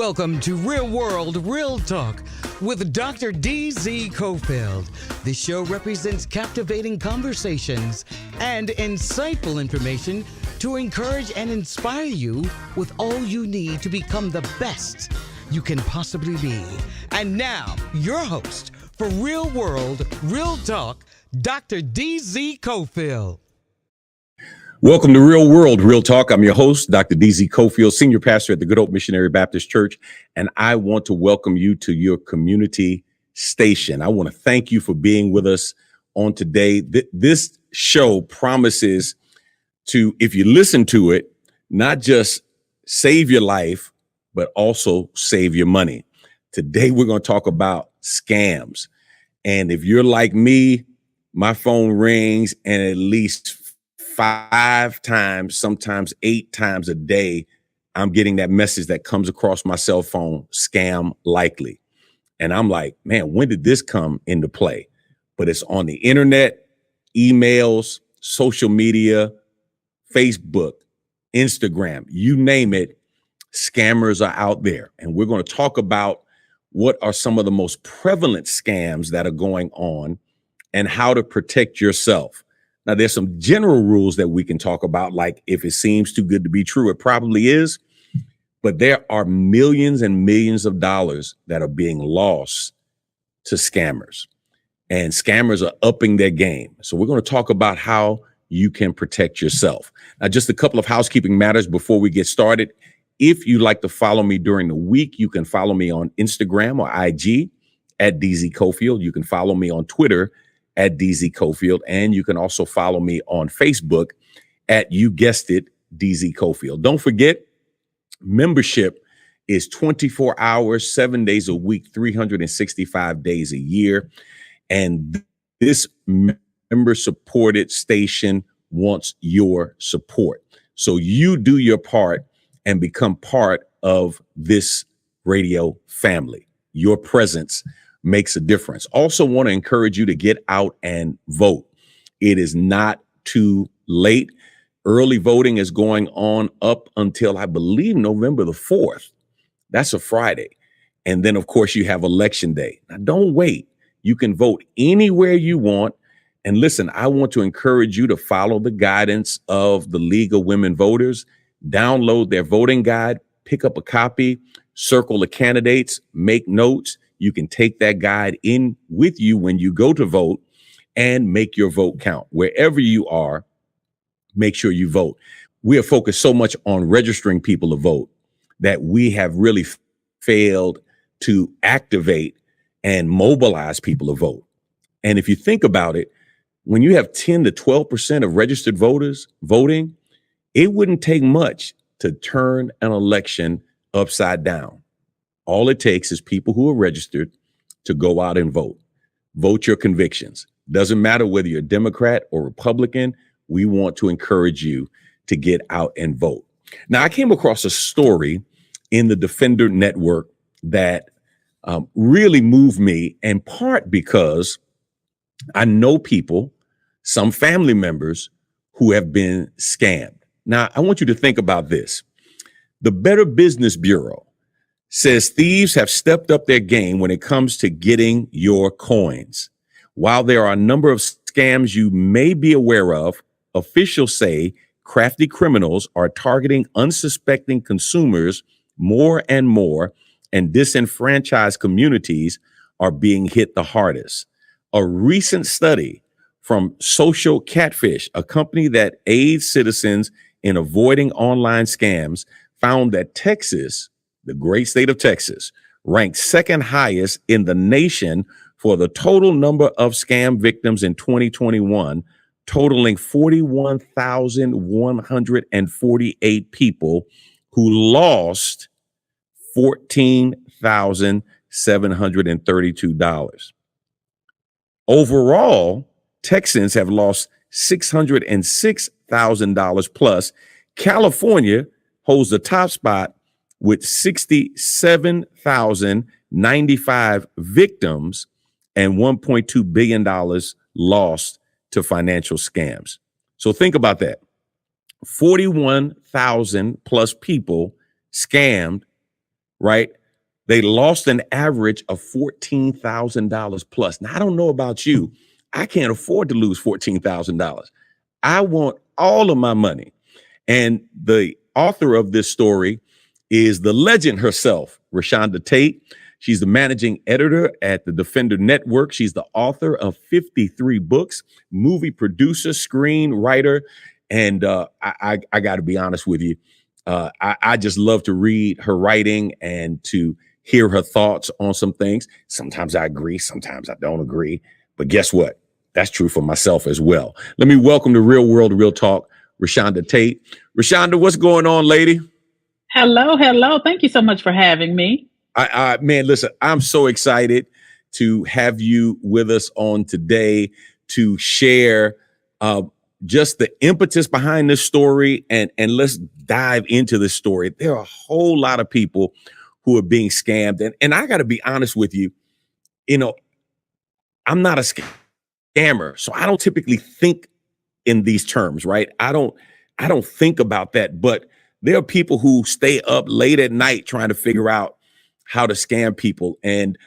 Welcome to Real World, Real Talk with Dr. D.Z. Cofield. The show represents captivating conversations and insightful information to encourage and inspire you with all you need to become the best you can possibly be. And now, your host for Real World, Real Talk, Dr. D.Z. Cofield. Welcome to Real World, Real Talk. I'm your host, Dr. D.Z. Cofield, Senior Pastor at the Good Hope Missionary Baptist Church, and I want to welcome you to your community station. I want to thank you for being with us on today. This show promises to, if you listen to it, not just save your life, but also save your money. Today, we're going to talk about scams. And if you're like me, my phone rings and at least 5 times, sometimes 8 times a day, I'm getting that message that comes across my cell phone, scam likely. And I'm like, man, when did this come into play? But it's on the internet, emails, social media, Facebook, Instagram, you name it, scammers are out there. And we're going to talk about what are some of the most prevalent scams that are going on and how to protect yourself. Now, there's some general rules that we can talk about, like if it seems too good to be true, it probably is. But there are millions and millions of dollars that are being lost to scammers. And scammers are upping their game. So we're going to talk about how you can protect yourself. Now, just a couple of housekeeping matters before we get started. If you'd like to follow me during the week, you can follow me on Instagram or IG at DZ Cofield. You can follow me on Twitter at DZ Cofield. And you can also follow me on Facebook at, you guessed it, DZ Cofield. Don't forget, membership is 24 hours, 7 days a week, 365 days a year. And this member-supported station wants your support. So you do your part and become part of this radio family. Your presence makes a difference. Also want to encourage you to get out and vote. It is not too late. Early voting is going on up until, I believe, November the 4th. That's a Friday. And then, of course, you have Election Day. Now, don't wait. You can vote anywhere you want. And listen, I want to encourage you to follow the guidance of the League of Women Voters. Download their voting guide, pick up a copy, circle the candidates, make notes. You can take that guide in with you when you go to vote and make your vote count. Wherever you are, make sure you vote. We are focused so much on registering people to vote that we have really failed to activate and mobilize people to vote. And if you think about it, when you have 10 to 12% of registered voters voting, it wouldn't take much to turn an election upside down. All it takes is people who are registered to go out and vote. Vote your convictions. Doesn't matter whether you're Democrat or Republican. We want to encourage you to get out and vote. Now, I came across a story in the Defender Network that really moved me, in part because I know people, some family members, who have been scammed. Now, I want you to think about this. The Better Business Bureau says thieves have stepped up their game when it comes to getting your coins. While there are a number of scams you may be aware of, officials say crafty criminals are targeting unsuspecting consumers more and more, and disenfranchised communities are being hit the hardest. A recent study from Social Catfish, a company that aids citizens in avoiding online scams, found that Texas, the great state of Texas, ranked second highest in the nation for the total number of scam victims in 2021, totaling 41,148 people who lost $14,732. Overall, Texans have lost $606,000 plus. California holds the top spot with 67,095 victims and $1.2 billion lost to financial scams. So think about that. 41,000 plus people scammed right? They lost an average of $14,000 plus. Now, I don't know about you. I can't afford to lose $14,000. I want all of my money. And the author of this story is the legend herself, Rashonda Tate. She's the managing editor at the Defender Network. She's the author of 53 books, movie producer, screenwriter. And I got to be honest with you. I just love to read her writing and to hear her thoughts on some things. Sometimes I agree, sometimes I don't agree. But guess what? That's true for myself as well. Let me welcome to Real World, Real Talk, Rashonda Tate. Rashonda, what's going on, lady? Hello. Thank you so much for having me. Man, listen, I'm so excited to have you with us on today to share just the impetus behind this story, and let's dive into this story. There are a whole lot of people who are being scammed, and I got to be honest with you. I'm not a scammer, so I don't typically think in these terms, right? I don't think about that, but there are people who stay up late at night trying to figure out how to scam people. And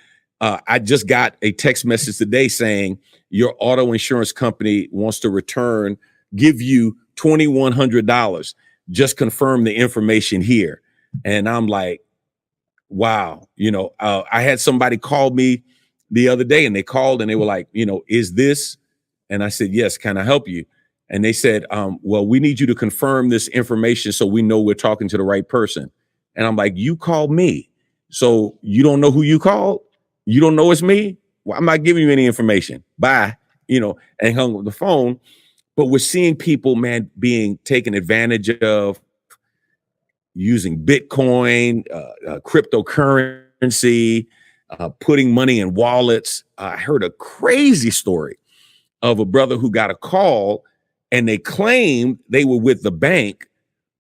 I just got a text message today saying your auto insurance company wants to give you $2,100. Just confirm the information here. And I'm like, wow. I had somebody call me the other day, and they called and they were like, is this? And I said, yes, can I help you? And they said, well, we need you to confirm this information so we know we're talking to the right person. And I'm like, you called me. So you don't know who you called? You don't know it's me? Well, I'm not giving you any information. Bye. And hung up the phone. But we're seeing people, man, being taken advantage of using Bitcoin, cryptocurrency, putting money in wallets. I heard a crazy story of a brother who got a call and they claimed they were with the bank,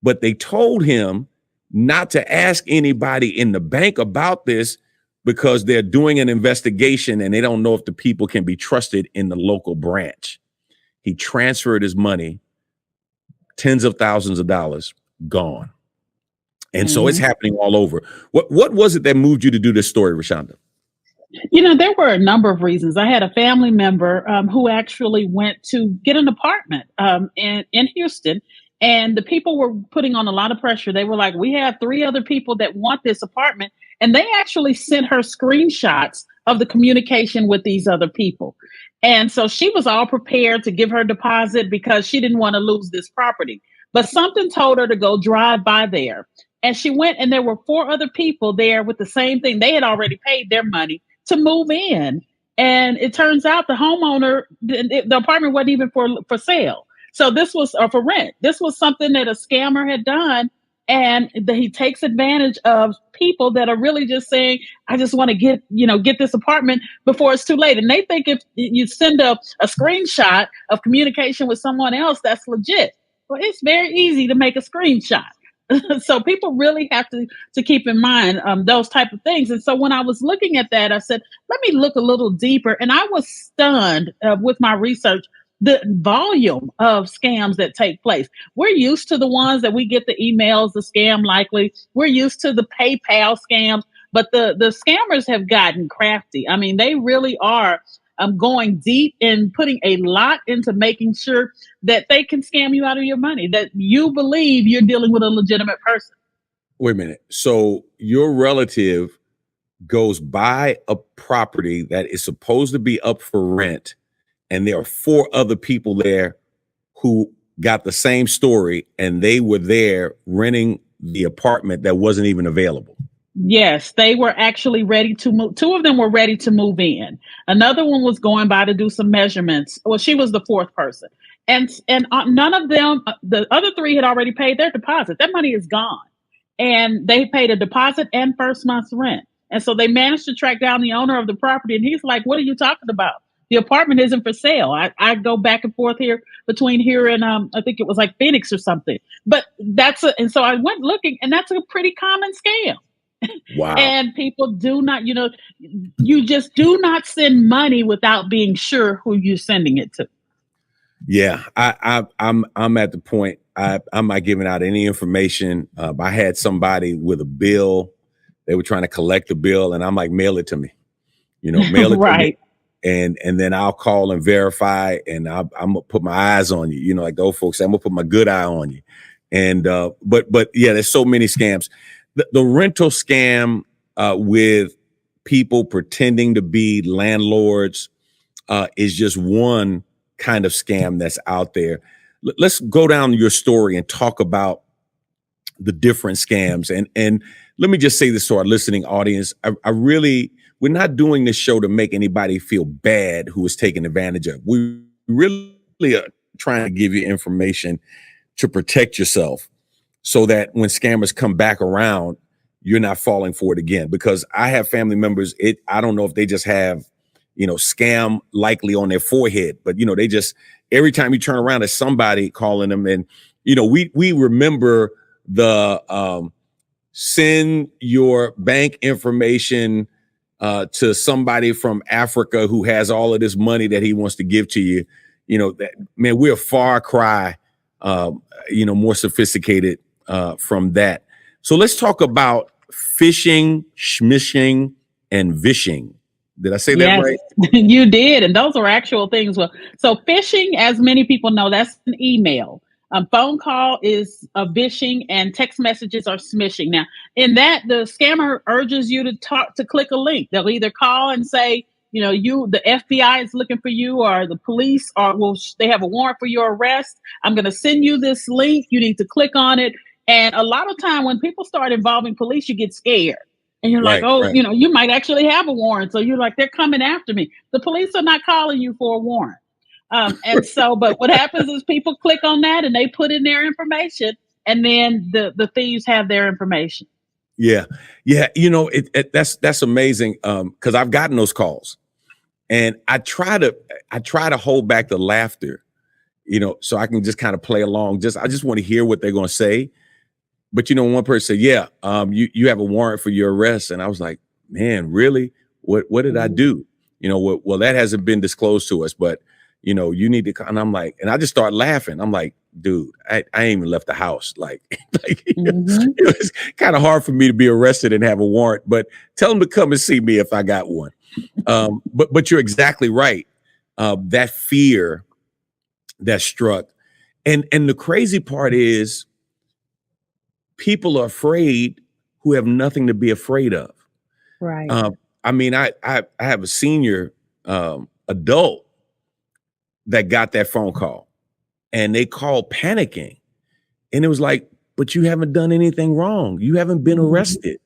but they told him not to ask anybody in the bank about this because they're doing an investigation and they don't know if the people can be trusted in the local branch. He transferred his money, tens of thousands of dollars, gone. And so it's happening all over. What was it that moved you to do this story, Rashonda? There were a number of reasons. I had a family member who actually went to get an apartment in Houston, and the people were putting on a lot of pressure. They were like, we have 3 other people that want this apartment. And they actually sent her screenshots of the communication with these other people. And so she was all prepared to give her deposit because she didn't want to lose this property. But something told her to go drive by there. And she went, and there were 4 other people there with the same thing. They had already paid their money to move in. And it turns out the homeowner, the apartment wasn't even for sale. So this was for rent. This was something that a scammer had done. And he takes advantage of people that are really just saying, I just want to get this apartment before it's too late. And they think if you send a screenshot of communication with someone else, that's legit. Well, it's very easy to make a screenshot. So people really have to keep in mind those type of things. And so when I was looking at that, I said, let me look a little deeper. And I was stunned with my research, the volume of scams that take place. We're used to the ones that we get the emails, the scam likely. We're used to the PayPal scams, but the scammers have gotten crafty. I mean, they really are going deep and putting a lot into making sure that they can scam you out of your money, that you believe you're dealing with a legitimate person. Wait a minute. So your relative goes buy a property that is supposed to be up for rent, and there are 4 other people there who got the same story, and they were there renting the apartment that wasn't even available. Yes, they were actually ready to move. 2 of them were ready to move in. Another one was going by to do some measurements. Well, she was the 4th person. And none of them, the other 3 had already paid their deposit. That money is gone. And they paid a deposit and first month's rent. And so they managed to track down the owner of the property. And he's like, what are you talking about? The apartment isn't for sale. I go back and forth between here and I think it was like Phoenix or something. But and so I went looking, and that's a pretty common scam. Wow. And people do not, you just do not send money without being sure who you're sending it to. Yeah, I'm at the point I'm not giving out any information. I had somebody with a bill they were trying to collect the bill, and I'm like, mail it to me, mail it to me. Right. And then I'll call and verify, and I'm gonna put my eyes on you, like the old folks say, I'm gonna put my good eye on you. And but yeah, there's so many scams. The rental scam with people pretending to be landlords is just one kind of scam that's out there. Let's go down your story and talk about the different scams. And let me just say this to our listening audience. I really, we're not doing this show to make anybody feel bad who is taken advantage of. We really are trying to give you information to protect yourself so that when scammers come back around, you're not falling for it again. Because I have family members, I don't know if they just have, scam likely on their forehead, but they just, every time you turn around, there's somebody calling them. And, we remember the send your bank information to somebody from Africa who has all of this money that he wants to give to you. Man, we're a far cry, more sophisticated from that. So let's talk about phishing, smishing, and vishing. Did I say that right? You did. And those are actual things. Well, so phishing, as many people know, that's an email. Phone call is a vishing, and text messages are smishing. Now, in that, the scammer urges you to click a link. They'll either call and say, the FBI is looking for you, or the police, or they have a warrant for your arrest. I'm going to send you this link. You need to click on it. And a lot of time when people start involving police, you get scared. And you're like, right. You might actually have a warrant. So you're like, they're coming after me. The police are not calling you for a warrant. And so, but what happens is people click on that and they put in their information, and then the thieves have their information. Yeah. That's amazing. Cause I've gotten those calls, and I try to hold back the laughter, so I can just kind of play along. I just want to hear what they're going to say. But one person said, yeah, you have a warrant for your arrest. And I was like, man, really? What did I do? Well, that hasn't been disclosed to us, but you need to, and I'm like, and I just start laughing. I'm like, dude, I ain't even left the house. Like it's kind of hard for me to be arrested and have a warrant, but tell them to come and see me if I got one. But you're exactly right. That fear that struck. And the crazy part is people are afraid who have nothing to be afraid of. Right. I mean, I have a senior adult that got that phone call, and they called panicking, and it was like, but you haven't done anything wrong. You haven't been arrested.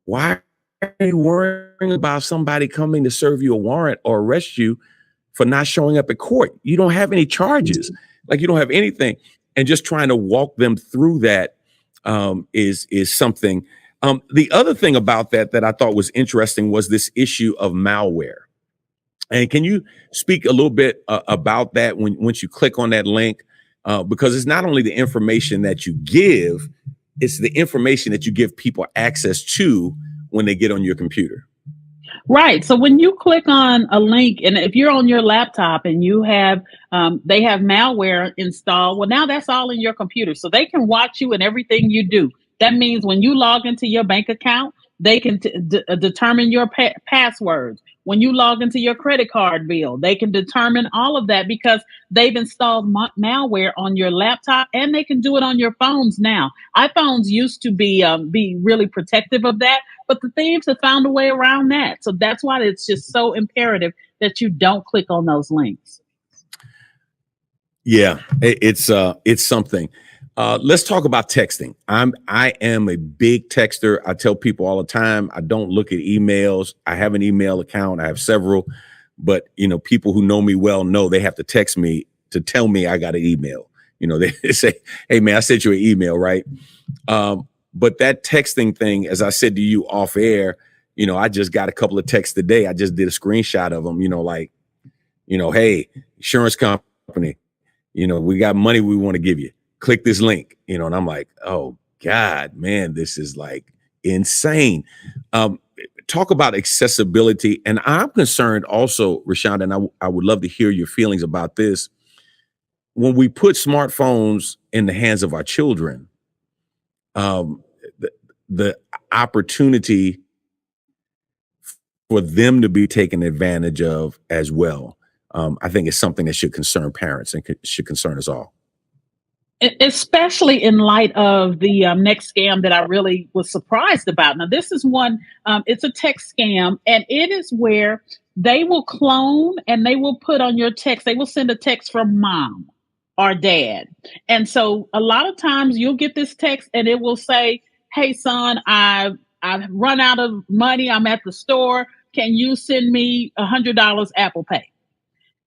Why are you worrying about somebody coming to serve you a warrant or arrest you for not showing up at court? You don't have any charges. Like, you don't have anything. And just trying to walk them through that is something. The other thing about that I thought was interesting was this issue of malware. And can you speak a little bit about that once you click on that link? Because it's not only the information that you give, it's the information that you give people access to when they get on your computer. Right. So when you click on a link, and if you're on your laptop and you have, they have malware installed, well, now that's all in your computer. So they can watch you and everything you do. That means when you log into your bank account, they can determine your passwords. When you log into your credit card bill, they can determine all of that because they've installed malware on your laptop, and they can do it on your phones now. iPhones used to be really protective of that, but the thieves have found a way around that. So that's why it's just so imperative that you don't click on those links. Yeah, it's something. Let's talk about texting. I am a big texter. I tell people all the time, I don't look at emails. I have an email account. I have several, but people who know me well know they have to text me to tell me I got an email. They say, hey man, I sent you an email, right? But that texting thing, as I said to you off air, I just got a couple of texts today. I just did a screenshot of them, hey, insurance company, we got money we want to give you. Click this link, and I'm like, oh God, man, this is like insane. Talk about accessibility. And I'm concerned also, Rashonda, and I would love to hear your feelings about this. When we put smartphones in the hands of our children, I opportunity for them to be taken advantage of as well. I think it's something that should concern parents and should concern us all. Especially in light of the next scam that I really was surprised about. Now, this is one, it's a text scam, and it is where they will clone and they will put on your text, they will send a text from mom or dad. And so a lot of times you'll get this text and it will say, "Hey, son, I've run out of money. I'm at the store. Can you send me $100 Apple Pay?"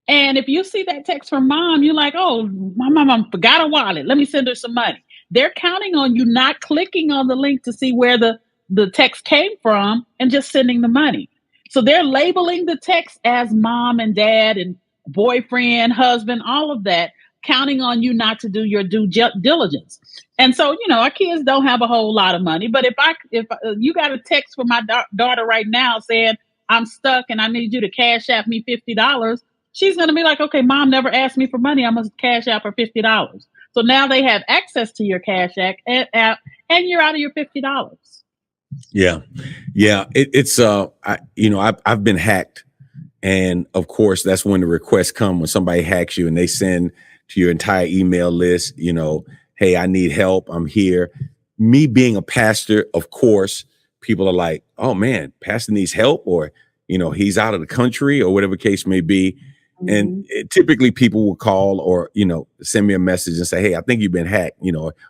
And if you see that text from mom, you're like, "Oh, my mom forgot a wallet. Let me send her some money." They're counting on you not clicking on the link to see where the text came from and just sending the money. So they're labeling the text as mom and dad and boyfriend, husband, all of that, counting on you not to do your due diligence. And so, our kids don't have a whole lot of money. But if you got a text from my daughter right now saying, "I'm stuck and I need you to cash app me $50, she's going to be like, "Okay, mom never asked me for money. I'm going to cash app her $50. So now they have access to your cash app and you're out of your $50. Yeah. I've been hacked. And of course, that's when the requests come, when somebody hacks you and they send to your entire email list, "Hey, I need help. I'm here." Me being a pastor, of course, people are like, "Oh man, pastor needs help," or, "He's out of the country," or whatever case may be. And typically people will call or, send me a message and say, "Hey, I think you've been hacked,"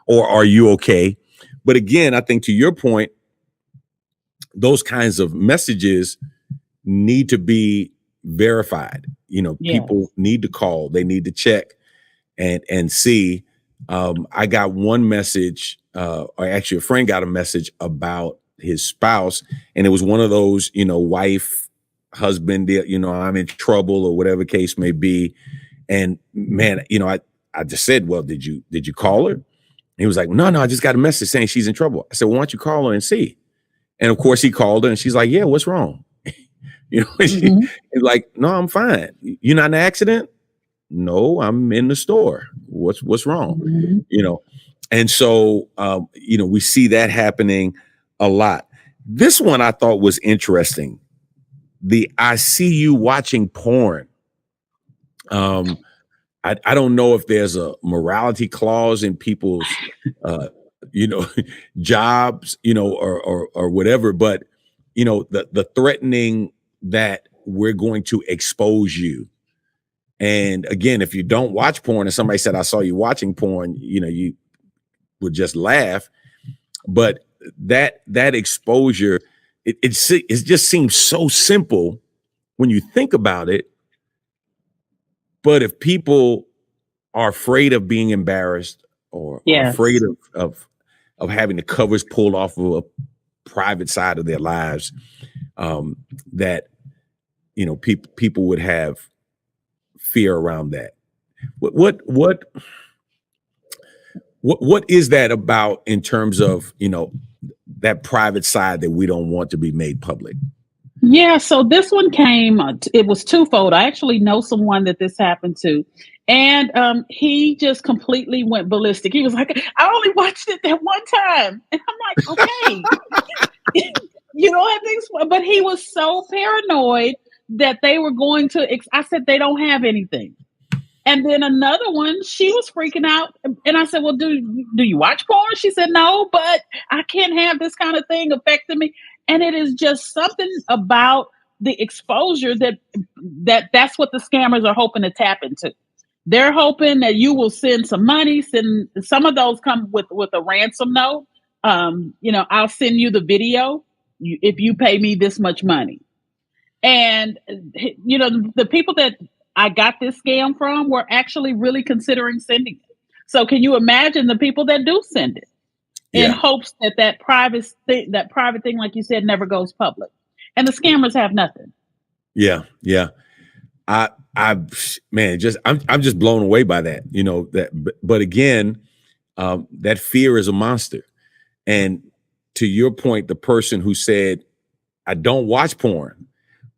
or "Are you okay?" But again, I think to your point, those kinds of messages need to be verified. People need to call, they need to check and see. I got one message, or actually a friend got a message about his spouse, and it was one of those, wife, husband, I'm in trouble or whatever case may be. And man, I just said, "Well, did you call her?" And he was like, No, I just got a message saying she's in trouble." I said, "Well, why don't you call her and see?" And of course he called her and she's like, "Yeah, what's wrong?" She's like, "No, I'm fine. You're not in an accident?" "No, I'm in the store. What's wrong?" And so, we see that happening a lot. This one I thought was interesting. The "I see you watching porn." I don't know if there's a morality clause in people's, jobs, or whatever, but the threatening that we're going to expose you. And again, if you don't watch porn and somebody said, "I saw you watching porn," you would just laugh. But that exposure, it just seems so simple when you think about it. But if people are afraid of being embarrassed or are afraid of having the covers pulled off of a private side of their lives, that people would have fear around that. What is that about in terms of that private side that we don't want to be made public? Yeah, so this one came, it was twofold. I actually know someone that this happened to, and he just completely went ballistic. He was like, "I only watched it that one time." And I'm like, "Okay, you don't have things," but he was so paranoid that they were going to, I said, "They don't have anything." And then another one, she was freaking out. And I said, "Well, do you watch porn?" She said, "No, but I can't have this kind of thing affecting me." And it is just something about the exposure that's what the scammers are hoping to tap into. They're hoping that you will send some money. Some of those come with a ransom note. I'll send you the video if you pay me this much money. And the people that I got this scam from were actually really considering sending it. So can you imagine the people that do send it in hopes that private thing, like you said, never goes public, and the scammers have nothing. Yeah. I'm just blown away by that. But again, that fear is a monster. And to your point, the person who said, "I don't watch porn,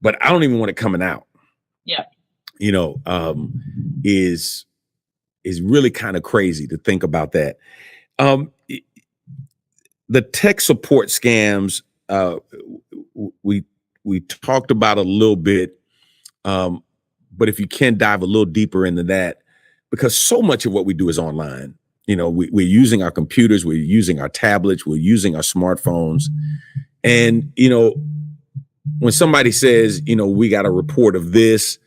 but I don't even want it coming out," Yeah. Is really kind of crazy to think about that. the tech support scams, we talked about a little bit, but if you can dive a little deeper into that, because so much of what we do is online. You know, we're using our computers, we're using our tablets, we're using our smartphones. And, you know, when somebody says, you know, we got a report of this,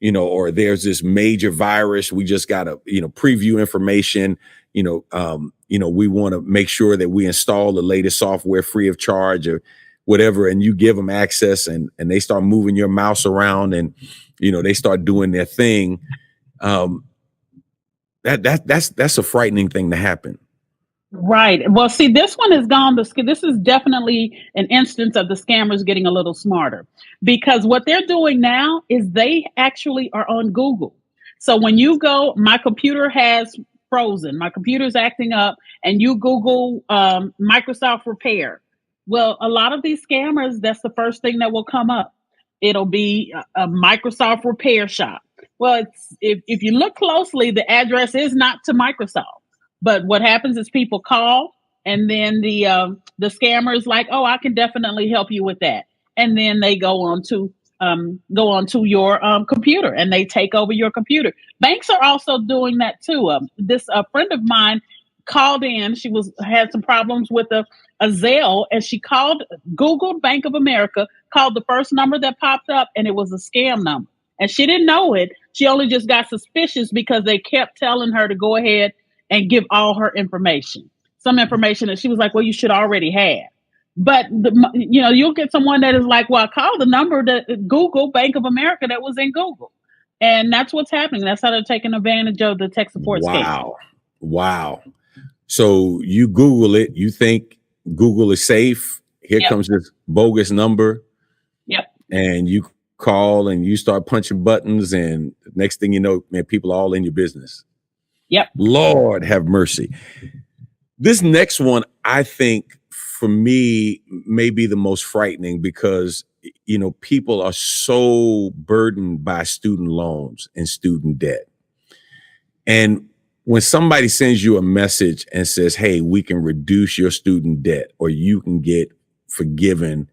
you know, or there's this major virus, we just got to, you know, preview information, you know, we want to make sure that we install the latest software free of charge or whatever, and you give them access and they start moving your mouse around and, you know, they start doing their thing. That's a frightening thing to happen. Right. Well, see, this one is gone. This is definitely an instance of the scammers getting a little smarter, because what they're doing now is they actually are on Google. So when you go, my computer has frozen, my computer's acting up, and you Google Microsoft repair. Well, a lot of these scammers, that's the first thing that will come up. It'll be a Microsoft repair shop. Well, if you look closely, the address is not to Microsoft. But what happens is people call, and then the scammer is like, "Oh, I can definitely help you with that," and then they go on to your computer and they take over your computer. Banks are also doing that too. This friend of mine called in. She had some problems with a Zelle, and she Googled Bank of America, called the first number that popped up, and it was a scam number. And she didn't know it. She only just got suspicious because they kept telling her to go ahead and give all her information, some information that she was like, well, you should already have. But, you'll get someone that is like, well, I called the number that Google Bank of America that was in Google. And that's what's happening. That's how they're taking advantage of the tech support scam. Wow. So you Google it. You think Google is safe. Here comes this bogus number. Yep. And you call and you start punching buttons. And next thing you know, man, people are all in your business. Yep. Lord have mercy. This next one, I think for me, may be the most frightening because, you know, people are so burdened by student loans and student debt. And when somebody sends you a message and says, hey, we can reduce your student debt or you can get forgiven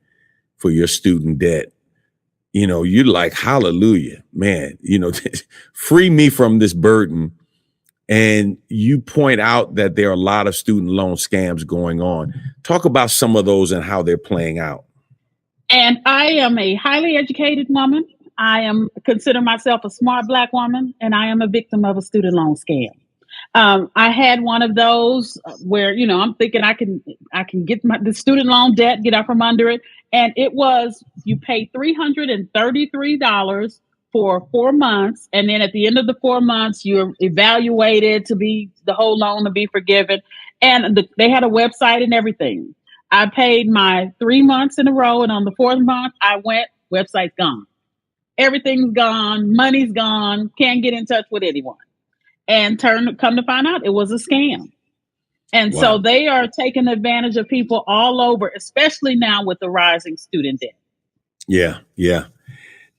for your student debt, you know, you're like, hallelujah, man, you know, free me from this burden. And you point out that there are a lot of student loan scams going on. Talk about some of those and how they're playing out. And I am a highly educated woman. I consider myself a smart Black woman, and I am a victim of a student loan scam. I had one of those where, you know, I'm thinking I can get the student loan debt, get out from under it. And it was, you pay $333 for 4 months. And then at the end of the 4 months, you're evaluated to be the whole loan to be forgiven. And they had a website and everything. I paid my 3 months in a row. And on the fourth month, I went, website's gone. Everything's gone. Money's gone. Can't get in touch with anyone. And come to find out it was a scam. And so they are taking advantage of people all over, especially now with the rising student debt. Yeah.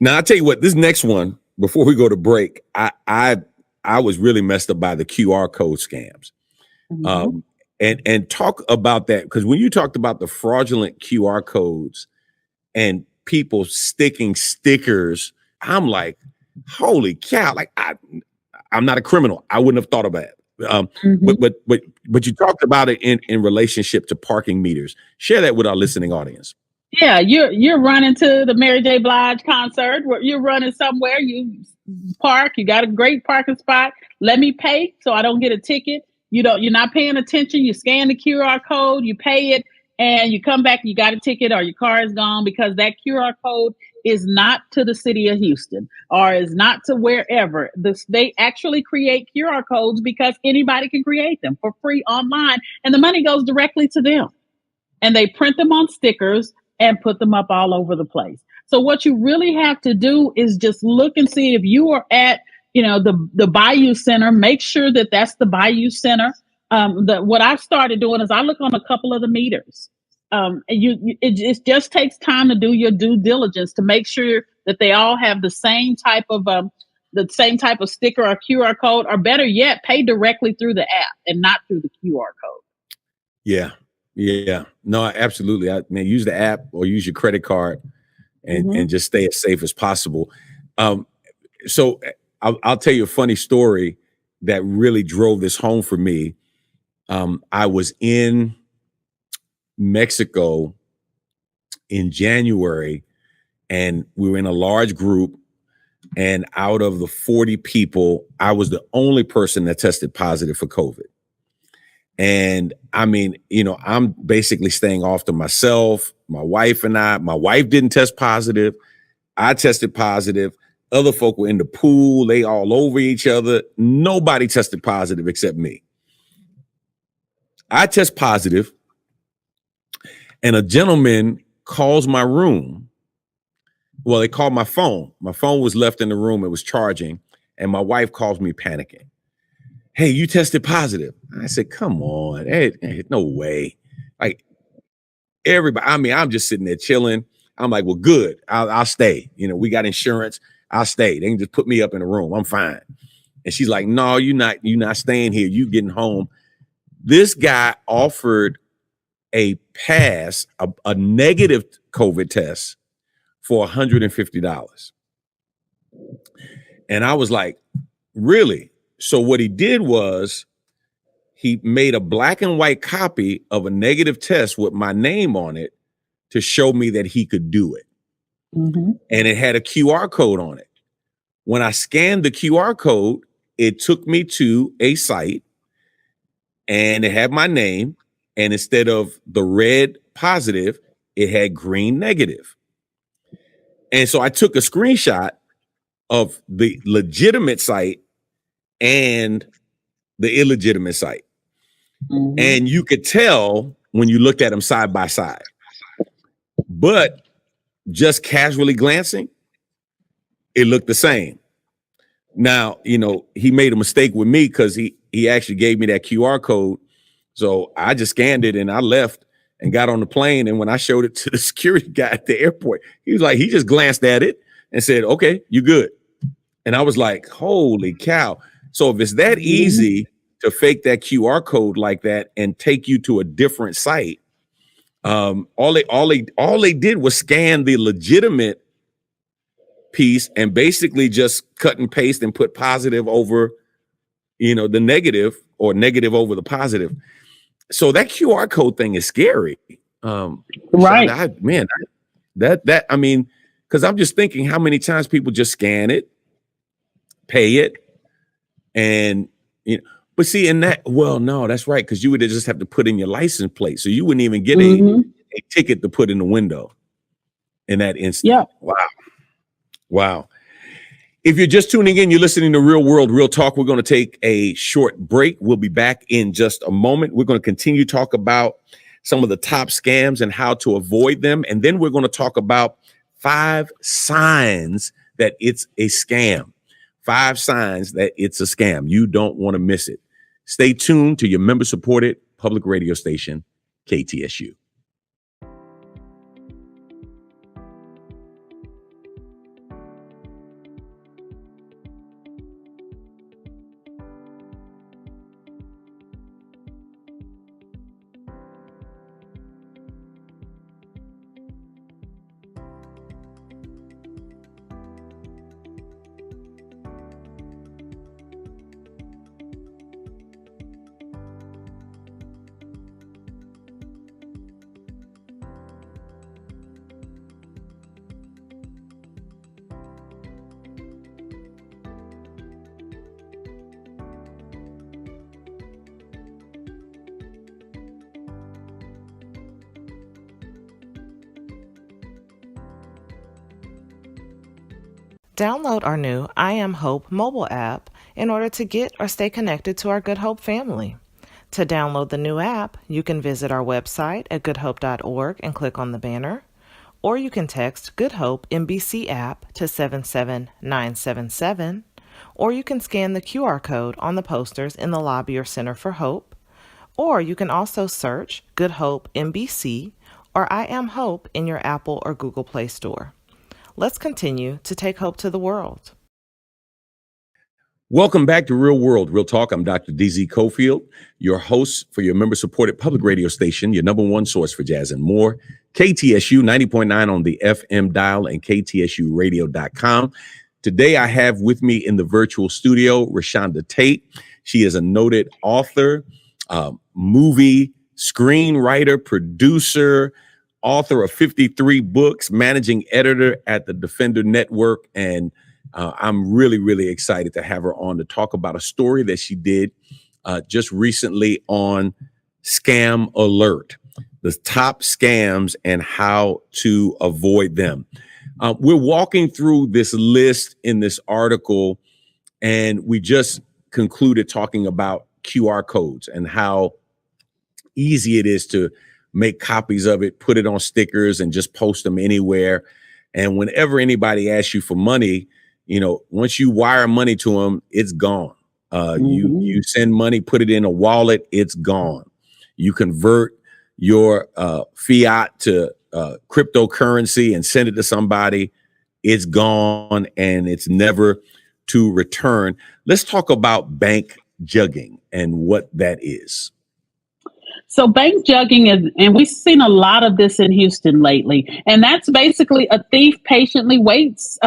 Now, I'll tell you what, this next one, before we go to break, I was really messed up by the QR code scams. Mm-hmm. And talk about that, because when you talked about the fraudulent QR codes and people sticking stickers, I'm like, holy cow, like I'm not a criminal. I wouldn't have thought about it. But you talked about it in relationship to parking meters. Share that with our listening audience. Yeah, you're running to the Mary J. Blige concert. You're running somewhere. You park. You got a great parking spot. Let me pay so I don't get a ticket. You're not paying attention. You scan the QR code. You pay it, and you come back. You got a ticket, or your car is gone because that QR code is not to the city of Houston or is not to wherever. They actually create QR codes because anybody can create them for free online, and the money goes directly to them. And they print them on stickers and put them up all over the place. So what you really have to do is just look and see if you are at, the Bayou Center. Make sure that that's the Bayou Center. What I've started doing is I look on a couple of the meters. It just takes time to do your due diligence to make sure that they all have the same type of sticker or QR code, or better yet, pay directly through the app and not through the QR code. Yeah. Yeah. No, absolutely. Use the app or use your credit card and just stay as safe as possible. Um, so I'll tell you a funny story that really drove this home for me. I was in Mexico in January, and we were in a large group. And out of the 40 people, I was the only person that tested positive for COVID. And I'm basically staying off to myself, my wife and my wife didn't test positive. I tested positive. Other folk were in the pool. They all over each other. Nobody tested positive except me. I test positive, and a gentleman calls my room. Well, they called my phone. My phone was left in the room. It was charging. And my wife calls me panicking. Hey, you tested positive. I said, come on. Hey, no way. Like, everybody, I'm just sitting there chilling. I'm like, well, good. I'll stay. We got insurance. I'll stay. They can just put me up in a room. I'm fine. And she's like, no, you're not staying here. You getting home. This guy offered a pass, a negative COVID test for $150. And I was like, really? So what he did was he made a black and white copy of a negative test with my name on it to show me that he could do it. And it had a QR code on it. When I scanned the QR code, it took me to a site and it had my name. And instead of the red positive, it had green negative. And so I took a screenshot of the legitimate site and the illegitimate site. And you could tell when you looked at them side by side. But just casually glancing, it looked the same. Now, he made a mistake with me because he actually gave me that QR code. So I just scanned it and I left and got on the plane. And when I showed it to the security guy at the airport, he just glanced at it and said, okay, you good. And I was like, holy cow. So if it's that easy to fake that QR code like that and take you to a different site, all they did was scan the legitimate piece and basically just cut and paste and put positive over, the negative or negative over the positive. So that QR code thing is scary. Right. Because I'm just thinking how many times people just scan it, pay it, and but see, no, that's right, because you would just have to put in your license plate, so you wouldn't even get a ticket to put in the window in that instant. Yeah. Wow. If you're just tuning in, you're listening to Real World, Real Talk. We're going to take a short break. We'll be back in just a moment. We're going to continue to talk about some of the top scams and how to avoid them. And then we're going to talk about 5 signs that it's a scam. 5 signs that it's a scam. You don't want to miss it. Stay tuned to your member-supported public radio station, KTSU. Download our new I Am Hope mobile app in order to get or stay connected to our Good Hope family. To download the new app, you can visit our website at goodhope.org and click on the banner, or you can text Good Hope MBC app to 77977, or you can scan the QR code on the posters in the lobby or Center for Hope, or you can also search Good Hope MBC or I Am Hope in your Apple or Google Play Store. Let's continue to take hope to the world. Welcome back to Real World, Real Talk. I'm Dr. DZ Cofield, your host for your member-supported public radio station, your number one source for jazz and more. KTSU 90.9 on the FM dial and KTSUradio.com. Today, I have with me in the virtual studio, Rashonda Tate. She is a noted author, movie screenwriter, producer, author of 53 books, managing editor at the Defender Network, and I'm really, really excited to have her on to talk about a story that she did just recently on Scam Alert, the top scams and how to avoid them. We're walking through this list in this article, and we just concluded talking about QR codes and how easy it is to make copies of it, put it on stickers, and just post them anywhere. And whenever anybody asks you for money, you know, once you wire money to them, it's gone. You send money, put it in a wallet, it's gone. You convert your fiat to cryptocurrency and send it to somebody, it's gone and it's never to return. Let's talk about bank jugging and what that is. So bank jugging is, and we've seen a lot of this in Houston lately, and that's basically a thief patiently waits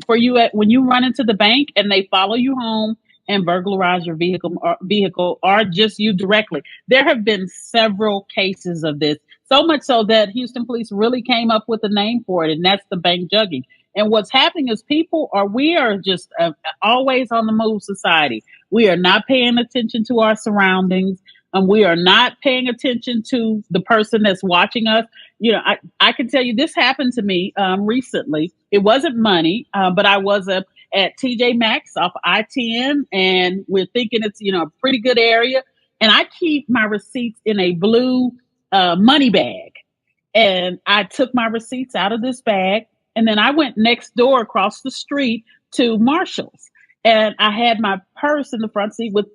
for you when you run into the bank, and they follow you home and burglarize your vehicle or just you directly. There have been several cases of this, so much so that Houston police really came up with a name for it, and that's the bank jugging. And what's happening is we are just always on the move society. We are not paying attention to our surroundings. We are not paying attention to the person that's watching us. You know, I can tell you this happened to me recently. It wasn't money, but I was at TJ Maxx off I-10, and we're thinking it's, a pretty good area. And I keep my receipts in a blue money bag. And I took my receipts out of this bag, and then I went next door across the street to Marshall's. And I had my purse in the front seat with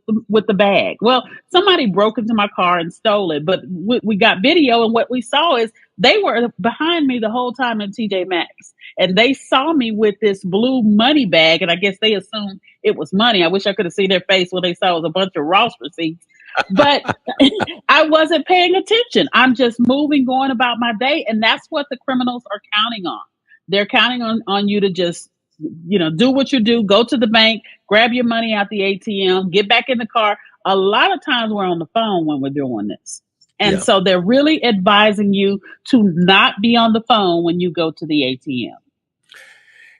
the bag. Well, somebody broke into my car and stole it, but we got video, and what we saw is they were behind me the whole time in TJ Maxx, and they saw me with this blue money bag, and I guess they assumed it was money. I wish I could have seen their face when they saw it was a bunch of Ross receipts, but I wasn't paying attention. I'm just going about my day, and that's what the criminals are counting on. They're counting on you to just do what you do, go to the bank, grab your money out the ATM, get back in the car. A lot of times we're on the phone when we're doing this. And so they're really advising you to not be on the phone when you go to the ATM.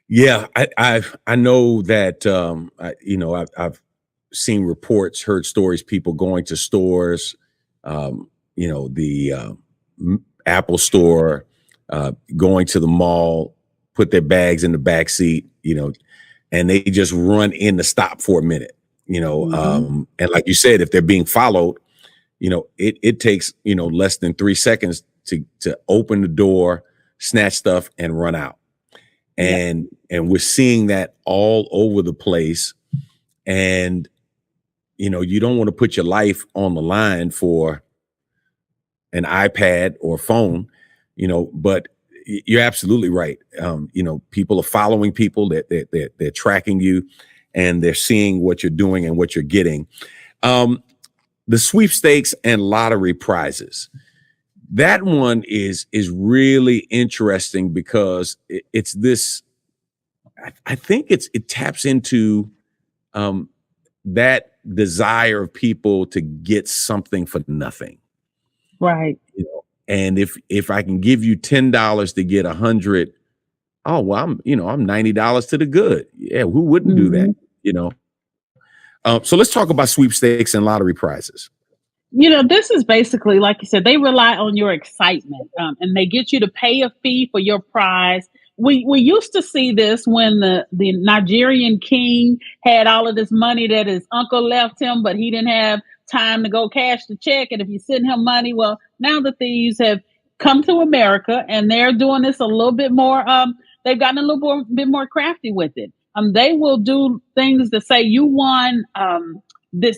Yeah, I know that, I've seen reports, heard stories, people going to stores, the Apple store, going to the mall, put their bags in the back seat, and they just run in to stop for a minute, and like you said, if they're being followed, it takes, less than 3 seconds to open the door, snatch stuff and run out. And we're seeing that all over the place. And, you don't want to put your life on the line for an iPad or phone, but you're absolutely right. People are following people, that they're tracking you, and they're seeing what you're doing and what you're getting. The sweepstakes and lottery prizes. That one is really interesting because it's this. I think it taps into that desire of people to get something for nothing. Right. And if I can give you $10 to get 100, oh well, I'm $90 to the good. Yeah, who wouldn't do that? So let's talk about sweepstakes and lottery prizes. This is basically, like you said, they rely on your excitement, and they get you to pay a fee for your prize. We used to see this when the Nigerian king had all of this money that his uncle left him, but he didn't have time to go cash the check. And if you send him money, well, now the thieves have come to America, and they're doing this a little bit more. They've gotten a little bit more crafty with it. They will do things to say you won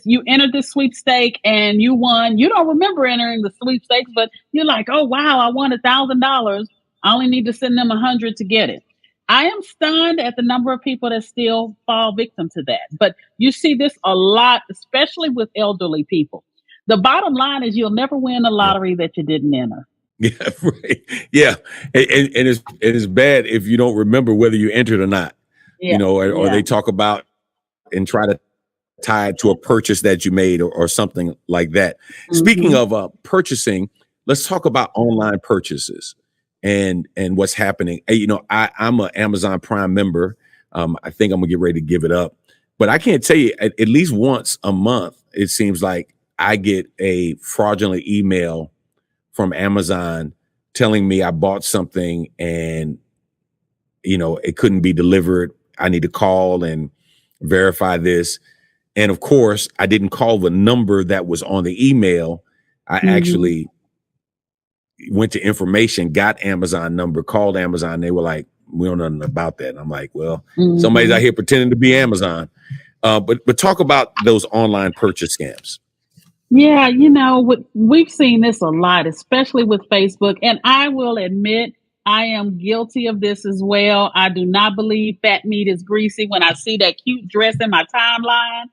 you entered the sweepstake and you won. You don't remember entering the sweepstakes, but you're like, oh wow, I won $1,000. I only need to send them 100 to get it. I am stunned at the number of people that still fall victim to that. But you see this a lot, especially with elderly people. The bottom line is you'll never win a Yeah. lottery that you didn't enter. Yeah, right. Yeah. And it's bad if you don't remember whether you entered or not, Yeah. or they talk about and try to tie it to a purchase that you made or something like that. Speaking Mm-hmm. of purchasing, let's talk about online purchases and what's happening. Hey, I'm an Amazon Prime member. I think I'm gonna get ready to give it up, but I can't tell you at least once a month, it seems like I get a fraudulent email from Amazon telling me I bought something and it couldn't be delivered. I need to call and verify this. And of course, I didn't call the number that was on the email. I Mm-hmm. actually went to information, got Amazon number, called Amazon. They were like, we don't know nothing about that. And I'm like, well, somebody's out here pretending to be Amazon. But talk about those online purchase scams. Yeah, we've seen this a lot, especially with Facebook. And I will admit, I am guilty of this as well. I do not believe fat meat is greasy. When I see that cute dress in my timeline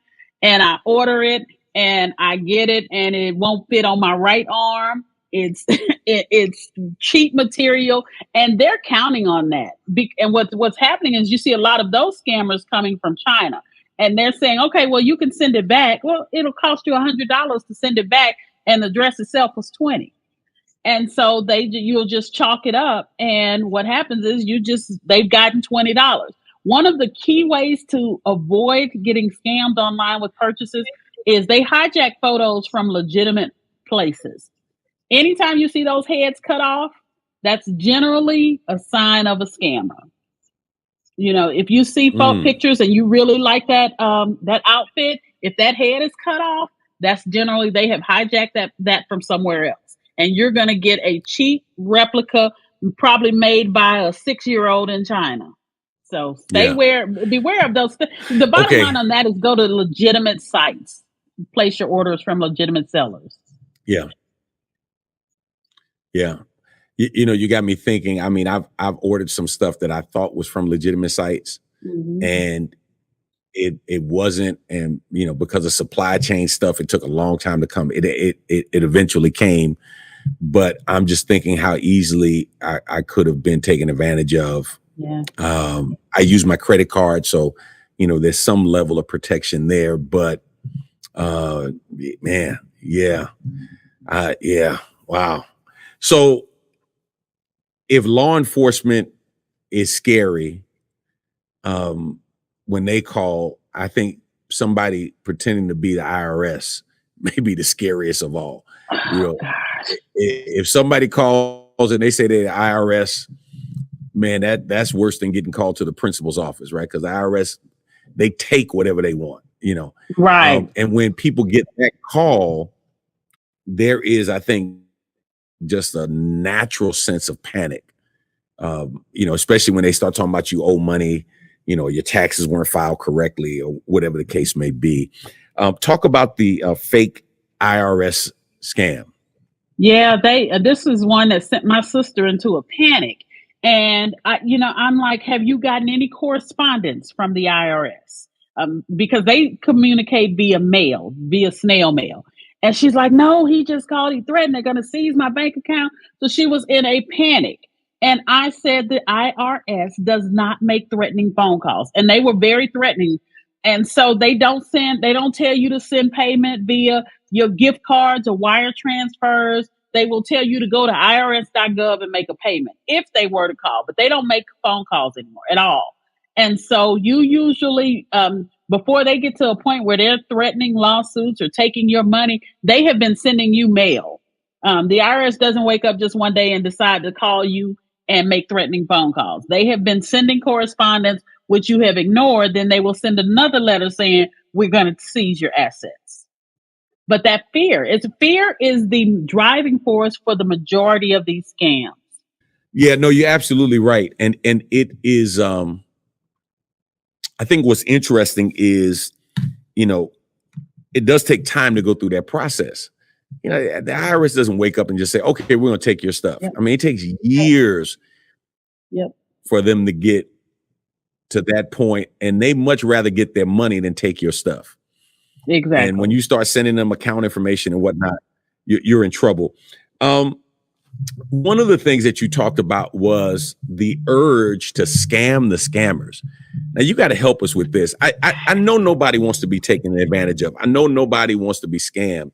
and I order it and I get it and it won't fit on my right arm, it's it's cheap material, and they're counting on that. And what's happening is you see a lot of those scammers coming from China. And they're saying, okay, well, you can send it back. Well, it'll cost you $100 to send it back, and the dress itself was $20. And so you'll just chalk it up. And what happens is they've gotten $20. One of the key ways to avoid getting scammed online with purchases is they hijack photos from legitimate places. Anytime you see those heads cut off, that's generally a sign of a scammer. If you see pictures and you really like that outfit, if that head is cut off, that's generally they have hijacked that from somewhere else. And you're going to get a cheap replica, probably made by a 6-year-old in China. So beware of those. The bottom line on that is go to legitimate sites, place your orders from legitimate sellers. Yeah. Yeah. You got me thinking. I mean, I've ordered some stuff that I thought was from legitimate sites, and it wasn't. And because of supply chain stuff, it took a long time to come. It eventually came, but I'm just thinking how easily I could have been taken advantage of. Yeah. I use my credit card, so there's some level of protection there. But man, yeah, wow. So, if law enforcement is scary, when they call, I think somebody pretending to be the IRS may be the scariest of all. If somebody calls and they say they're the IRS, man, that's worse than getting called to the principal's office, right? Because the IRS, they take whatever they want, Right. And when people get that call, there is, I think, just a natural sense of panic, especially when they start talking about you owe money, your taxes weren't filed correctly or whatever the case may be. Talk about the fake IRS scam. Yeah, this is one that sent my sister into a panic. And I'm like, have you gotten any correspondence from the IRS? Because they communicate via snail mail. And she's like, no, he just called. He threatened they're going to seize my bank account. So she was in a panic. And I said the IRS does not make threatening phone calls. And they were very threatening. And so they don't tell you to send payment via your gift cards or wire transfers. They will tell you to go to irs.gov and make a payment if they were to call, but they don't make phone calls anymore at all. And so you usually, before they get to a point where they're threatening lawsuits or taking your money, they have been sending you mail. The IRS doesn't wake up just one day and decide to call you and make threatening phone calls. They have been sending correspondence, which you have ignored. Then they will send another letter saying, we're going to seize your assets. But that fear is the driving force for the majority of these scams. Yeah, no, you're absolutely right. And it is, I think what's interesting is, it does take time to go through that process. The IRS doesn't wake up and just say, okay, we're going to take your stuff. Yep. I mean, it takes years for them to get to that point, and they much rather get their money than take your stuff. Exactly. And when you start sending them account information and whatnot, you're in trouble. One of the things that you talked about was the urge to scam the scammers. Now, you got to help us with this. I know nobody wants to be taken advantage of. I know nobody wants to be scammed.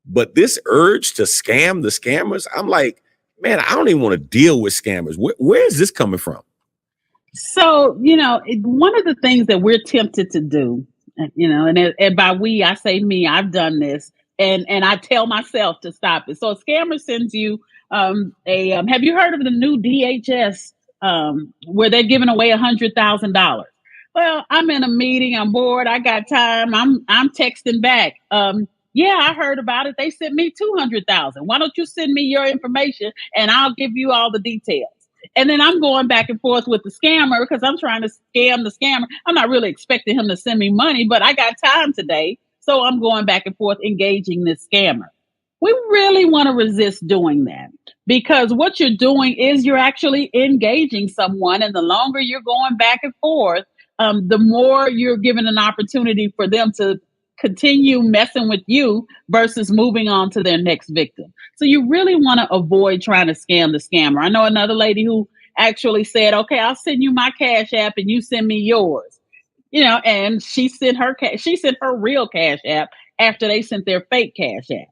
But this urge to scam the scammers, I'm like, man, I don't even want to deal with scammers. Where is this coming from? So, one of the things that we're tempted to do, and by we, I say me, I've done this, and I tell myself to stop it. So a scammer sends you have you heard of the new DHS where they're giving away $100,000? Well, I'm in a meeting, I'm bored, I got time, I'm texting back. Yeah, I heard about it. They sent me 200,000. Why don't you send me your information and I'll give you all the details? And then I'm going back and forth with the scammer because I'm trying to scam the scammer. I'm not really expecting him to send me money, but I got time today. So I'm going back and forth engaging this scammer. We really want to resist doing that because what you're doing is you're actually engaging someone. And the longer you're going back and forth, the more you're given an opportunity for them to continue messing with you versus moving on to their next victim. So you really want to avoid trying to scam the scammer. I know another lady who actually said, okay, I'll send you my Cash App and you send me yours. And she sent her real Cash App after they sent their fake Cash App.